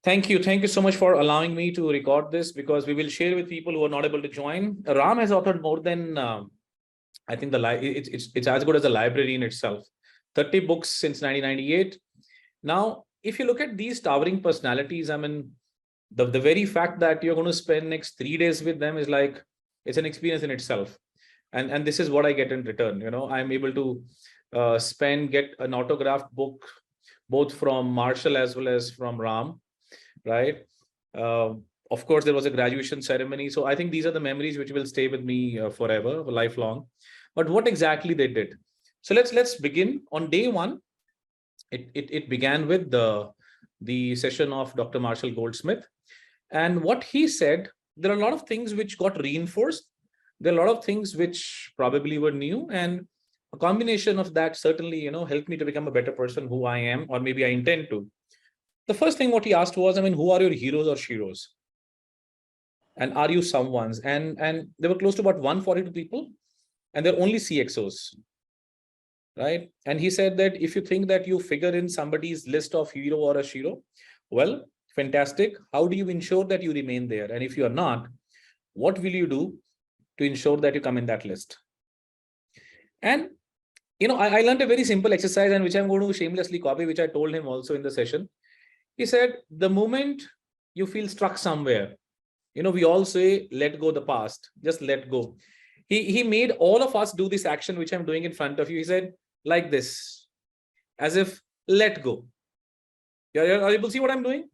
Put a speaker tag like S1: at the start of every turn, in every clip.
S1: Thank you. Thank you so much for allowing me to record this because we will share with people who are not able to join. Ram has authored more than, I think it's as good as a library in itself. 30 books since 1998. Now, if you look at these towering personalities, I mean, the very fact that you're going to spend next 3 days with them is like, it's an experience in itself. And this is what I get in return. I'm able to get an autographed book, both from Marshall as well as from Ram, right? Of course, there was a graduation ceremony. So I think these are the memories which will stay with me forever, lifelong. But what exactly they did? So let's begin. On day one, it began with the session of Dr. Marshall Goldsmith. And what he said, there are a lot of things which got reinforced. There are a lot of things which probably were new. And a combination of that certainly, helped me to become a better person who I am, or maybe I intend to. The first thing what he asked was, who are your heroes or sheroes? And are you someone's? And there were close to about 142 people, and they're only CXOs, right? And he said that if you think that you figure in somebody's list of hero or a shero, well, fantastic. How do you ensure that you remain there? And if you are not, what will you do to ensure that you come in that list? And, I learned a very simple exercise, and which I'm going to shamelessly copy, which I told him also in the session. He said, the moment you feel stuck somewhere, we all say, let go the past, just let go. He made all of us do this action, which I'm doing in front of you. He said, like this, as if let go. Are you able to see what I'm doing?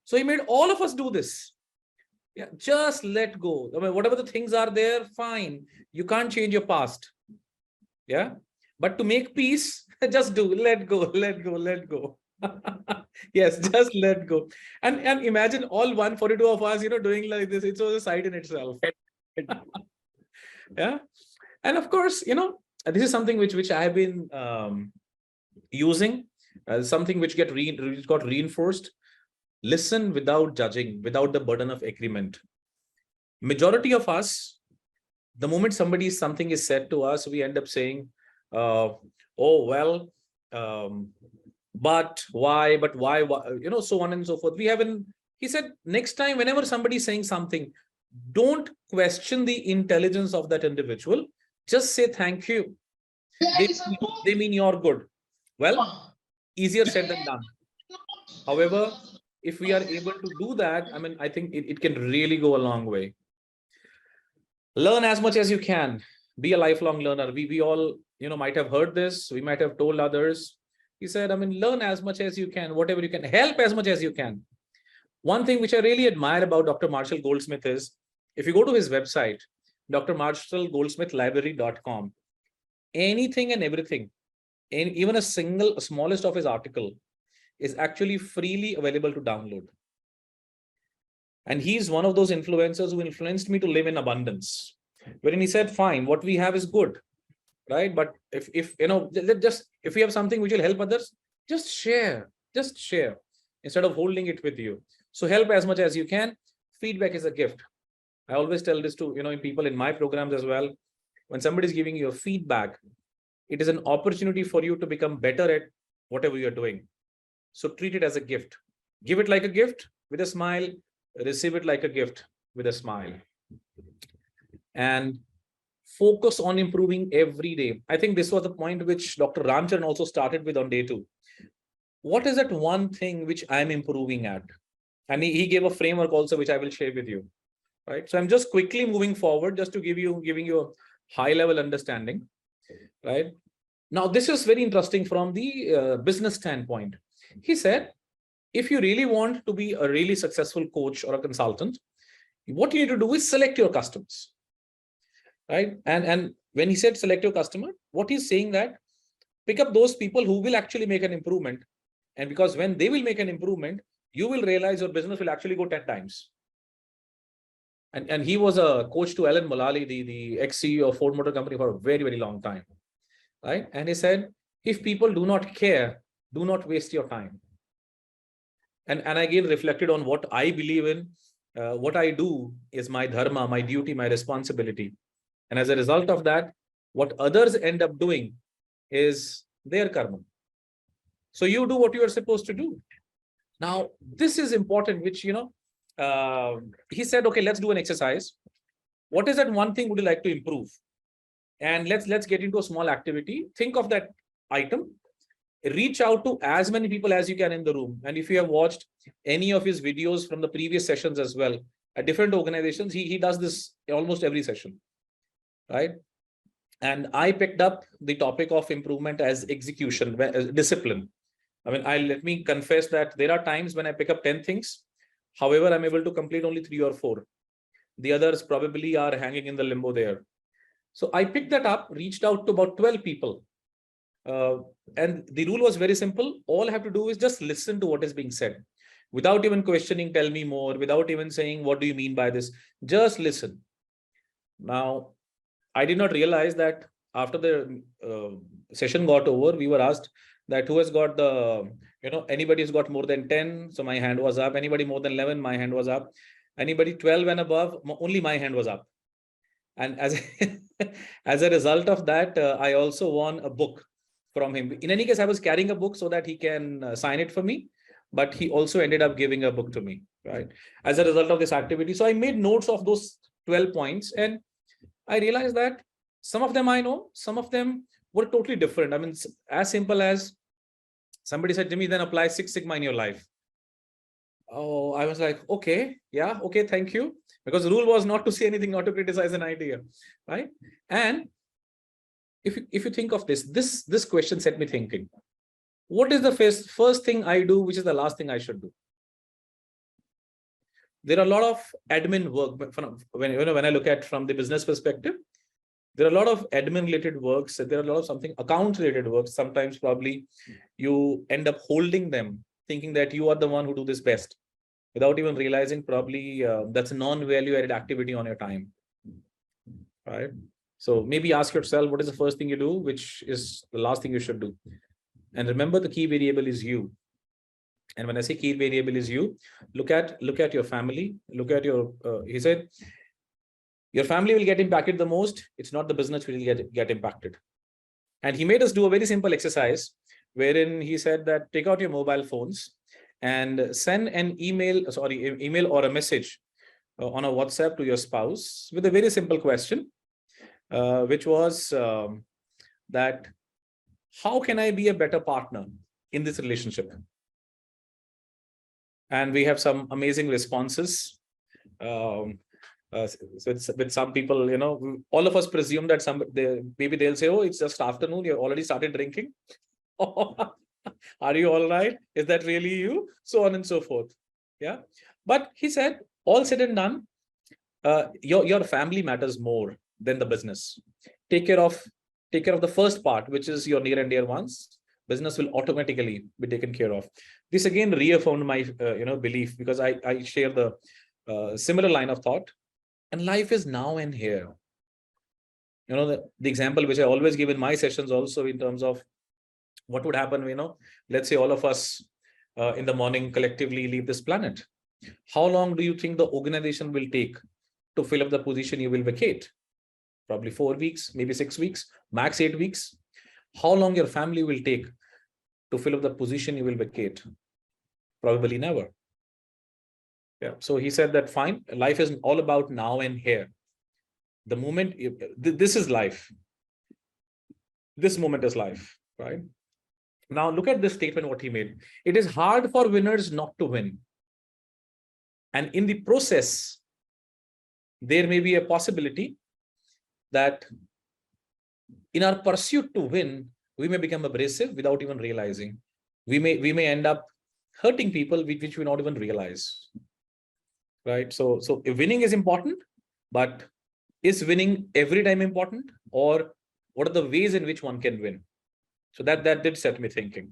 S1: So he made all of us do this. Yeah, just let go. Whatever the things are there, fine. You can't change your past. Yeah. But to make peace, just do, let go, let go, let go. Yes, just let go. And imagine all 142 of us, doing like this. It was a sight in itself. Yeah. And of course, this is something which I have been using, something which got reinforced. Listen without judging, without the burden of agreement. Majority of us, the moment something is said to us, we end up saying, oh, well, but why, so on and so forth. He said, next time, whenever somebody is saying something, don't question the intelligence of that individual. Just say thank you. They mean you're good. Well, easier said than done. However, if we are able to do that, I think it can really go a long way. Learn as much as you can. Be a lifelong learner. We all, might have heard this. We might have told others. He said, learn as much as you can, whatever you can, help as much as you can. One thing which I really admire about Dr. Marshall Goldsmith is, if you go to his website, drmarshallgoldsmithlibrary.com, anything and everything, and even a smallest of his article is actually freely available to download. And he's one of those influencers who influenced me to live in abundance. Wherein he said, fine, what we have is good, right? But if we have something which will help others, just share instead of holding it with you. So help as much as you can. Feedback is a gift. I always tell this to, people in my programs as well. When somebody is giving you a feedback, it is an opportunity for you to become better at whatever you're doing. So treat it as a gift. Give it like a gift with a smile. Receive it like a gift with a smile. And focus on improving every day. I think this was the point which Dr. Ram Charan also started with on day 2. What is that one thing which I'm improving at? And he gave a framework also, which I will share with you. Right. So I'm just quickly moving forward just to giving you a high level understanding. Right. Now, this is very interesting from the business standpoint. He said, if you really want to be a really successful coach or a consultant, what you need to do is select your customers. Right. And when he said select your customer, what he's saying that pick up those people who will actually make an improvement. And because when they will make an improvement, you will realize your business will actually go 10 times. And he was a coach to Alan Mulally, the ex-CEO of Ford Motor Company, for a very, very long time. Right. And he said, if people do not care, do not waste your time. And I again reflected on what I believe in. What I do is my dharma, my duty, my responsibility. And as a result of that, what others end up doing is their karma. So you do what you are supposed to do. Now, this is important, which, he said, okay, let's do an exercise. What is that one thing would you like to improve? And let's get into a small activity. Think of that item, reach out to as many people as you can in the room. And if you have watched any of his videos from the previous sessions as well, at different organizations, he does this almost every session, right? And I picked up the topic of improvement as execution, as discipline. I mean, let me confess that there are times when I pick up 10 things. However, I'm able to complete only 3 or 4. The others probably are hanging in the limbo there. So I picked that up, reached out to about 12 people. And the rule was very simple. All I have to do is just listen to what is being said without even questioning, tell me more, without even saying, what do you mean by this? Just listen. Now, I did not realize that after the session got over, we were asked that who has got the, anybody has got more than 10. So my hand was up. Anybody more than 11, my hand was up. Anybody 12 and above, only my hand was up. And as, as a result of that, I also won a book from him. In any case, I was carrying a book so that he can sign it for me. But he also ended up giving a book to me, right? As a result of this activity. So I made notes of those 12 points. And I realized that some of them I know, some of them were totally different. I mean, as simple as somebody said to me, then apply Six Sigma in your life. Oh, I was like, okay, yeah, okay, thank you. Because the rule was not to say anything, not to criticize an idea, right? And if you think of this question set me thinking. What is the first thing I do, which is the last thing I should do? There are a lot of admin work, but when I look at from the business perspective, there are a lot of admin related works. There are a lot of something account related works. Sometimes probably you end up holding them, thinking that you are the one who do this best, without even realizing probably that's a non-value added activity on your time, right? So maybe ask yourself, what is the first thing you do, which is the last thing you should do? And remember, the key variable is you. And when I say key variable is you, look at your family, look at your, he said, your family will get impacted the most. It's not the business which will get impacted. And he made us do a very simple exercise wherein he said that take out your mobile phones and send an email or a message on a WhatsApp to your spouse with a very simple question, which was that how can I be a better partner in this relationship? And we have some amazing responses. So it's with some people, all of us presume that maybe they'll say, oh, it's just afternoon, you already started drinking. Are you all right? Is that really you? So on and so forth. Yeah. But he said, all said and done, your family matters more than the business. Take care of the first part, which is your near and dear ones. Business will automatically be taken care of. This again reaffirmed my belief, because I share the similar line of thought. And life is now and here. The example which I always give in my sessions also, in terms of what would happen, let's say all of us in the morning collectively leave this planet. How long do you think the organization will take to fill up the position you will vacate? Probably 4 weeks, maybe 6 weeks, max 8 weeks. How long your family will take to fill up the position you will vacate? Probably never. Yeah. So he said that fine, life is all about now and here. The moment, this is life. This moment is life, right? Now look at this statement, what he made. It is hard for winners not to win. And in the process, there may be a possibility that in our pursuit to win, we may become abrasive without even realizing. We may end up hurting people, which we not even realize. Right? So winning is important, but is winning every time important? Or what are the ways in which one can win? So that did set me thinking.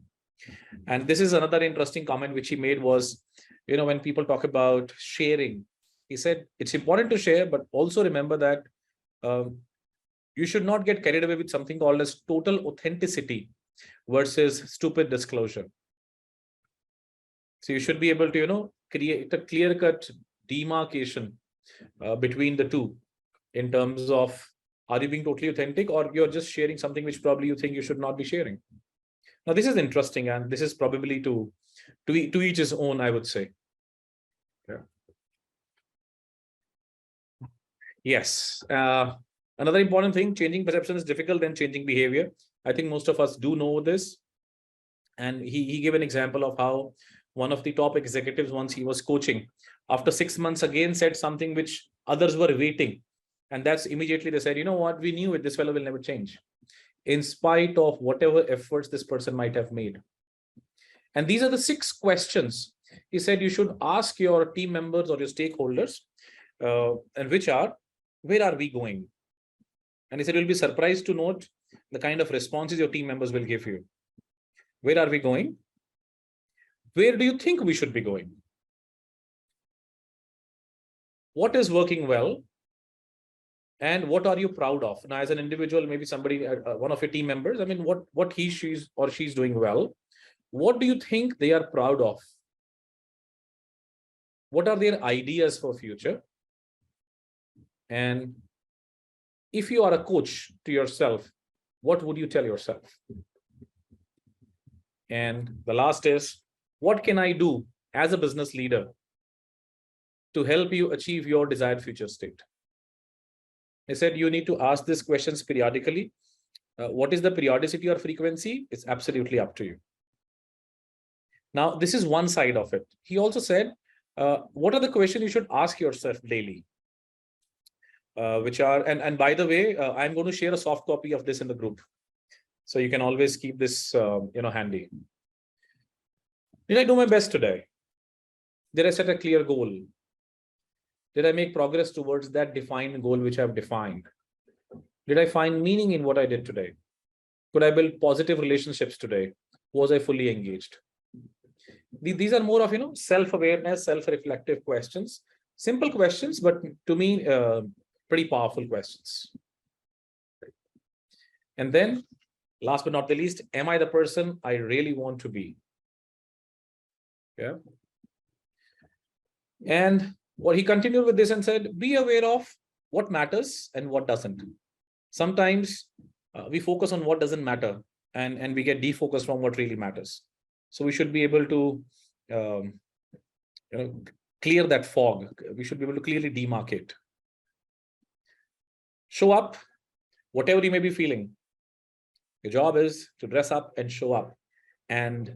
S1: And this is another interesting comment which he made was, when people talk about sharing, he said, it's important to share, but also remember that you should not get carried away with something called as total authenticity versus stupid disclosure. So you should be able to, create a clear-cut demarcation between the two, in terms of, are you being totally authentic, or you're just sharing something which probably you think you should not be sharing? Now, this is interesting, and this is probably to To each his own, I would say. Yeah. Yes. Another important thing, changing perception is difficult than changing behavior. I think most of us do know this. And he gave an example of how one of the top executives, once he was coaching, after 6 months again said something which others were waiting. And that's immediately they said, you know what, we knew it, this fellow will never change, in spite of whatever efforts this person might have made. And these are the 6 questions he said you should ask your team members or your stakeholders, and which are, where are we going? And he said, you'll be surprised to note the kind of responses your team members will give you. Where are we going? Where do you think we should be going? What is working well? And what are you proud of? Now, as an individual, maybe somebody, one of your team members, I mean, what he, she's, or she's doing well. What do you think they are proud of? What are their ideas for future? And if you are a coach to yourself, what would you tell yourself? And the last is, what can I do as a business leader to help you achieve your desired future state? He said, you need to ask these questions periodically. What is the periodicity or frequency? It's absolutely up to you. Now, this is one side of it. He also said, what are the questions you should ask yourself daily? Which are, and by the way, I'm going to share a soft copy of this in the group. So you can always keep this, handy. Did I do my best today? Did I set a clear goal? Did I make progress towards that defined goal which I've defined? Did I find meaning in what I did today? Could I build positive relationships today? Was I fully engaged? These are more of, self-awareness, self-reflective questions. Simple questions, but to me, pretty powerful questions. And then, last but not the least, am I the person I really want to be? Yeah. And what he continued with this and said, be aware of what matters and what doesn't. Sometimes we focus on what doesn't matter and we get defocused from what really matters. So we should be able to clear that fog. We should be able to clearly demarcate. Show up, whatever you may be feeling. Your job is to dress up and show up and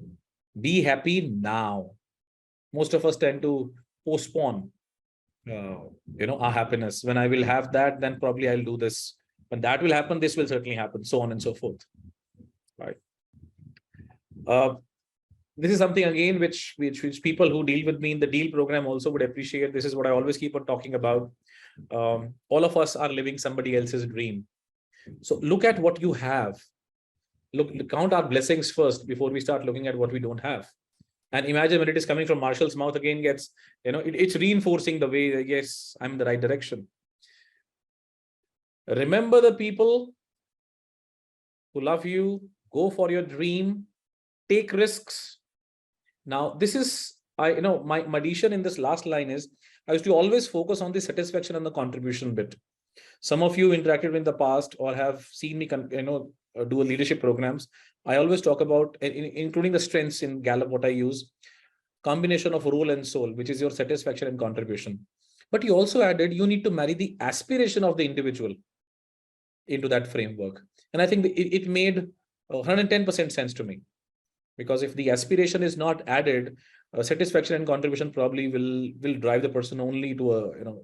S1: be happy now. Most of us tend to postpone, our happiness. When I will have that, then probably I'll do this. When that will happen, this will certainly happen, so on and so forth. Right. This is something again which people who deal with me in the deal program also would appreciate. This is what I always keep on talking about. All of us are living somebody else's dream. So look at what you have. Count our blessings first before we start looking at what we don't have. And imagine when it is coming from Marshall's mouth again, it's reinforcing the way, yes, I'm in the right direction. Remember the people who love you, go for your dream, take risks. Now, this is, my addition in this last line is, I used to always focus on the satisfaction and the contribution bit. Some of you interacted in the past or have seen me, do leadership programs. I always talk about, including the strengths in Gallup, what I use, combination of role and soul, which is your satisfaction and contribution. But you also added, you need to marry the aspiration of the individual into that framework. And I think it made 110% sense to me. Because if the aspiration is not added, satisfaction and contribution probably will drive the person only to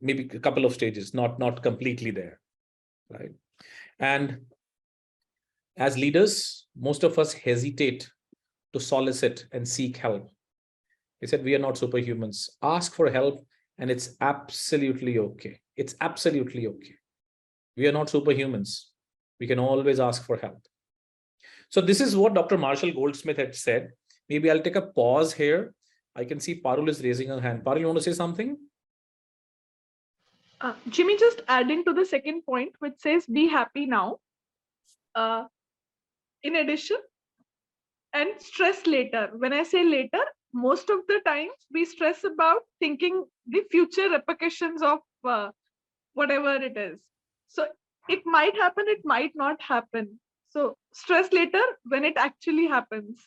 S1: maybe a couple of stages, not completely there, right? And as leaders, most of us hesitate to solicit and seek help. He said, we are not superhumans. Ask for help, and it's absolutely okay. It's absolutely okay. We are not superhumans. We can always ask for help. So this is what Dr. Marshall Goldsmith had said. Maybe I'll take a pause here. I can see Parul is raising her hand. Parul, you want to say something?
S2: Jimmy, just adding to the second point, which says, be happy now. In addition, and stress later. When I say later, most of the times we stress about thinking the future repercussions of whatever it is. So it might happen, it might not happen. So stress later when it actually happens.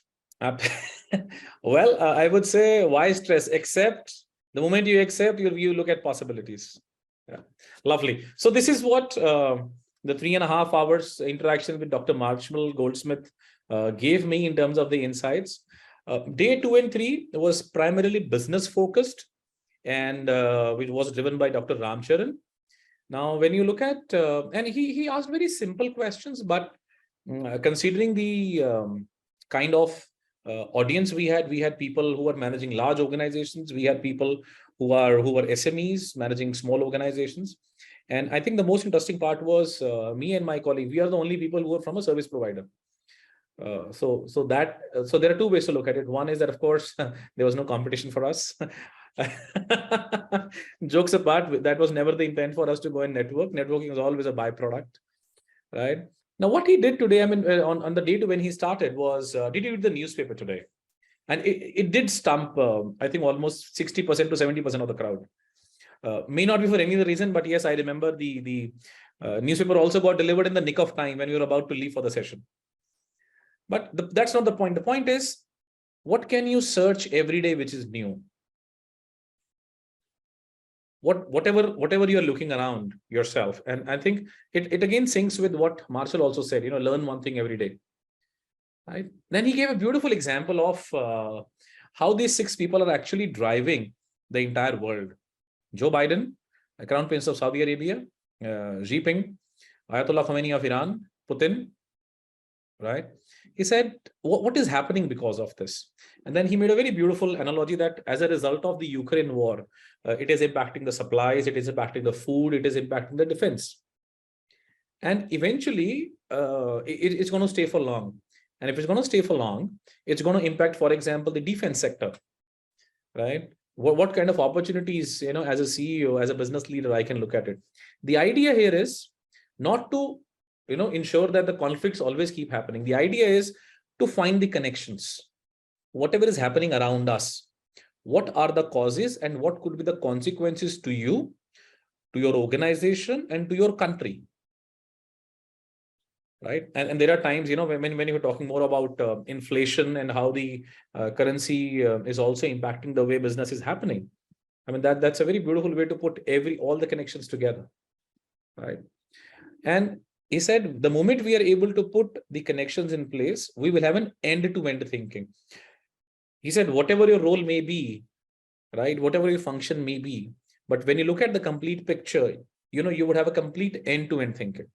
S1: Well, I would say why stress? Except the moment you accept, you look at possibilities. Yeah, lovely. So this is what the 3.5 hours interaction with Dr. Marshall Goldsmith gave me in terms of the insights. Day 2 and 3 was primarily business focused, and which was driven by Dr. Ram Charan. Now, when you look at, and he asked very simple questions, but considering the kind of audience we had people who are managing large organizations, we had people who are SMEs managing small organizations, and I think the most interesting part was me and my colleague. We are the only people who are from a service provider. So there are two ways to look at it. One is that, of course, there was no competition for us. Jokes apart, that was never the intent for us to go and network. Networking was always a byproduct, right? Now, what he did today, I mean, on the day to when he started was, did you read the newspaper today? And it did stump, I think, almost 60% to 70% of the crowd. May not be for any other reason, but yes, I remember the newspaper also got delivered in the nick of time when we were about to leave for the session. But that's not the point. The point is, what can you search every day which is new? Whatever you're looking around yourself. And I think it again syncs with what Marshall also said, learn one thing every day. Right? Then he gave a beautiful example of how these 6 people are actually driving the entire world. Joe Biden, the Crown Prince of Saudi Arabia, Xi Jinping, Ayatollah Khomeini of Iran, Putin, right? He said, what is happening because of this? And then he made a very beautiful analogy that as a result of the Ukraine war, it is impacting the supplies, it is impacting the food, it is impacting the defense. And eventually, it's going to stay for long. And if it's going to stay for long, it's going to impact, for example, the defense sector, right? What kind of opportunities, as a CEO, as a business leader, I can look at it. The idea here is not to ensure that the conflicts always keep happening. The idea is to find the connections. Whatever is happening around us, what are the causes and what could be the consequences to you, to your organization, and to your country, right? And there are times, when you're talking more about inflation and how the currency is also impacting the way business is happening. I mean, that's a very beautiful way to put all the connections together, right? And he said, the moment we are able to put the connections in place, we will have an end-to-end thinking. He said, whatever your role may be, right, whatever your function may be, but when you look at the complete picture, you would have a complete end-to-end thinking.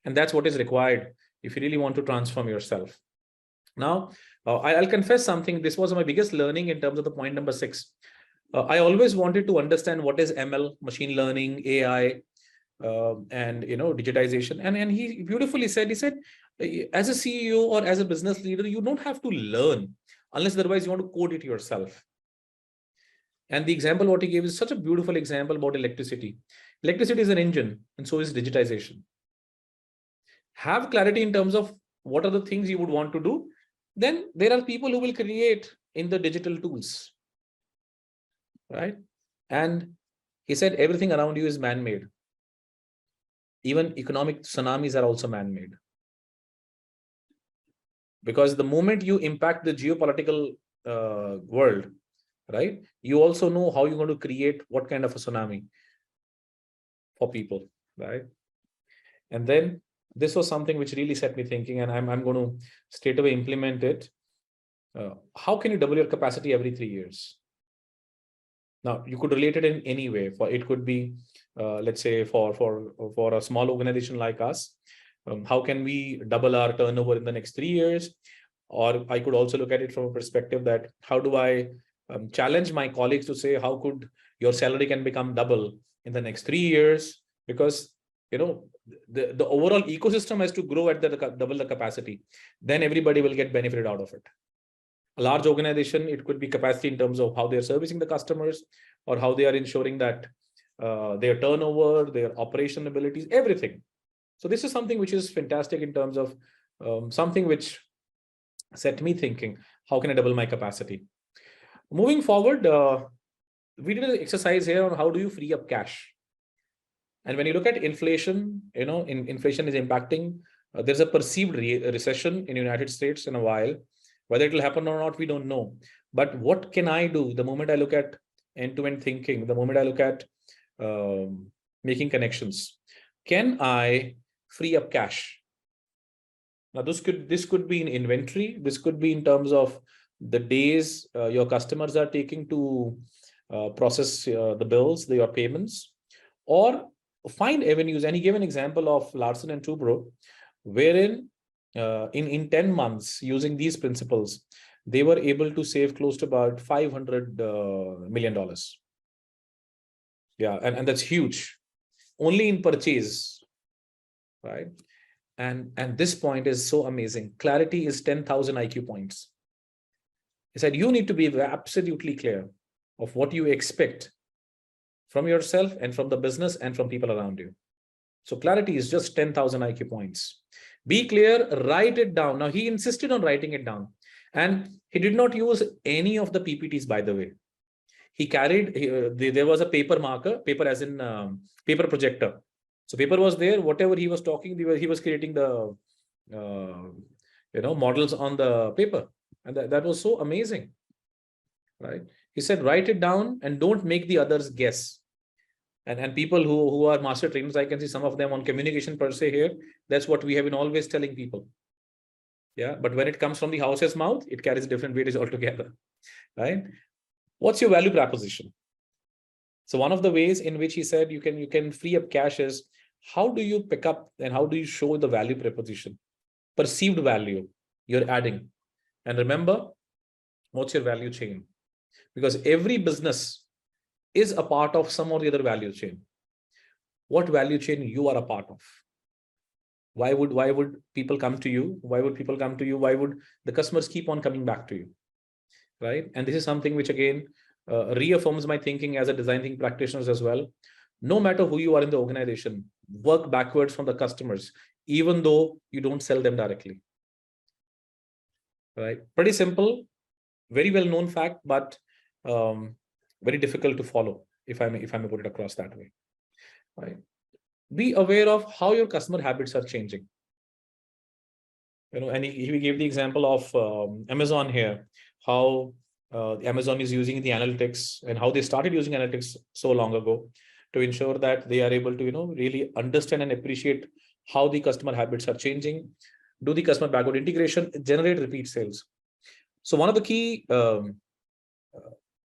S1: And that's what is required if you really want to transform yourself. Now, I'll confess something. This was my biggest learning in terms of the point number 6. I always wanted to understand what is ML, machine learning, AI, and digitization. And he beautifully said, as a CEO or as a business leader, you don't have to learn unless otherwise you want to code it yourself. And the example what he gave is such a beautiful example about electricity. Electricity is an engine, and so is digitization. Have clarity in terms of what are the things you would want to do. Then there are people who will create in the digital tools, right? And he said everything around you is man-made. Even economic tsunamis are also man-made. Because the moment you impact the geopolitical world, right, you also know how you're going to create what kind of a tsunami for people, right? And then this was something which really set me thinking, and I'm going to straight away implement it. How can you double your capacity every 3 years? Now, you could relate it in any way. It could be, let's say, for a small organization like us, how can we double our turnover in the next 3 years? Or I could also look at it from a perspective that how do I challenge my colleagues to say, how could your salary can become double in the next 3 years? Because the overall ecosystem has to grow at double the capacity. Then everybody will get benefited out of it. A large organization, it could be capacity in terms of how they're servicing the customers or how they are ensuring that their turnover, their operation abilities, everything. So this is something which is fantastic in terms of something which set me thinking, how can I double my capacity? Moving forward, we did an exercise here on how do you free up cash. And when you look at inflation, inflation is impacting. There's a perceived recession in the United States in a while. Whether it will happen or not, we don't know. But what can I do the moment I look at end-to-end thinking, the moment I look at making connections? Can I free up cash? Now, this could be in inventory. This could be in terms of the days your customers are taking to process the bills, your payments, or find avenues. And he gave an example of Larsen and Toubro, wherein in 10 months, using these principles, they were able to save close to about $500 million. Yeah, and that's huge. Only in purchase, right? And this point is so amazing. Clarity is 10,000 IQ points. He said, you need to be absolutely clear of what you expect from yourself and from the business and from people around you. So clarity is just 10,000 IQ points. Be clear, write it down. Now, he insisted on writing it down. And he did not use any of the PPTs, by the way. He carried, there was a paper marker, paper as in paper projector. So paper was there, whatever he was talking, he was creating the models on the paper. And that was so amazing, right? He said, write it down and don't make the others guess. And people who are master trainers, I can see some of them on communication per se here. That's what we have been always telling people. Yeah, but when it comes from the house's mouth, it carries different weightage altogether, right? What's your value proposition? So one of the ways in which he said you can free up cash is, how do you pick up and how do you show the value proposition? Perceived value you're adding. And remember, what's your value chain? Because every business is a part of some or the other value chain. What value chain you are a part of? Why would people come to you? Why would people come to you? Why would the customers keep on coming back to you? Right? And this is something which again reaffirms my thinking as a design thinking practitioner as well. No matter who you are in the organization, work backwards from the customers, even though you don't sell them directly. Right? Pretty simple, very well known fact, but very difficult to follow if I may put it across that way. Right? Be aware of how your customer habits are changing. And he gave the example of Amazon here, how Amazon is using the analytics and how they started using analytics so long ago to ensure that they are able to really understand and appreciate how the customer habits are changing, do the customer backward integration, generate repeat sales. So one of the key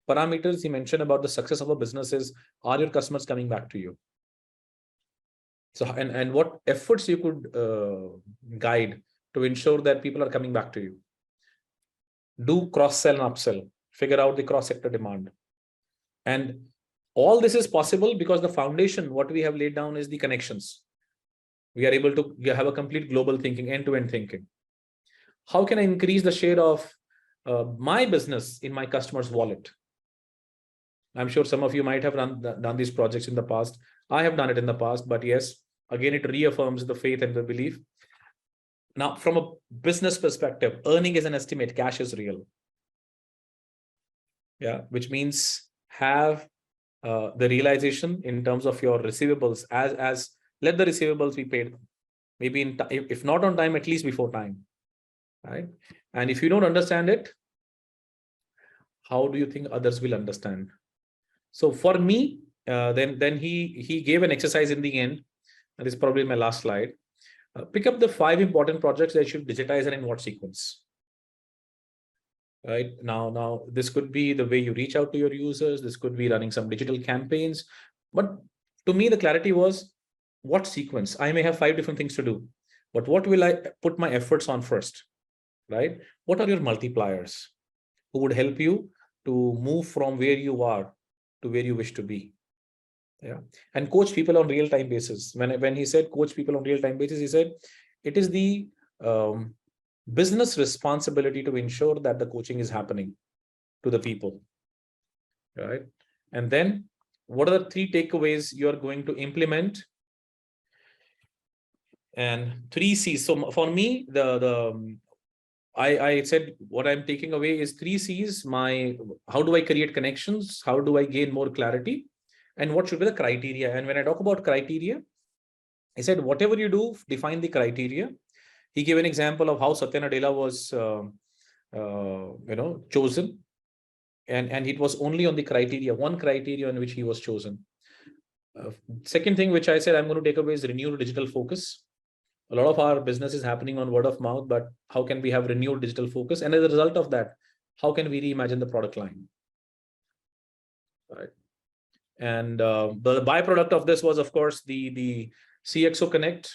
S1: parameters he mentioned about the success of a business is, are your customers coming back to you? So and what efforts you could guide to ensure that people are coming back to you. Do cross-sell and upsell, figure out the cross-sector demand. And all this is possible because the foundation, what we have laid down is the connections. We are able to have a complete global thinking, end-to-end thinking. How can I increase the share of my business in my customer's wallet? I'm sure some of you might have done these projects in the past. I have done it in the past, but yes, again, it reaffirms the faith and the belief. Now, from a business perspective, earning is an estimate, cash is real. Yeah, which means have the realization in terms of your receivables as let the receivables be paid, maybe if not on time, at least before time, right? And if you don't understand it, how do you think others will understand? So for me, then he gave an exercise in the end, and this is probably my last slide. Pick up the 5 important projects that you should digitize and in what sequence. Right now, this could be the way you reach out to your users. This could be running some digital campaigns. But to me, the clarity was what sequence. I may have 5 different things to do, but what will I put my efforts on first? Right? What are your multipliers who would help you to move from where you are to where you wish to be? Yeah, and coach people on real-time basis. When he said coach people on real-time basis, he said it is the business responsibility to ensure that the coaching is happening to the people, right? And then what are the 3 takeaways you are going to implement? And 3 C's. So for me, I said what I'm taking away is 3 C's. How do I create connections? How do I gain more clarity? And what should be the criteria? And when I talk about criteria, I said, whatever you do, define the criteria. He gave an example of how Satya Nadella was chosen. And it was only on the criteria, one criteria on which he was chosen. Second thing which I said I'm going to take away is renewed digital focus. A lot of our business is happening on word of mouth, but how can we have renewed digital focus? And as a result of that, how can we reimagine the product line? All right. And the byproduct of this was, of course, the CXO Connect.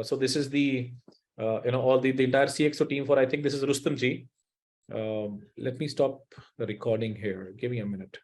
S1: So this is the all the entire CXO team for, I think this is Rustam ji. Let me stop the recording here. Give me a minute.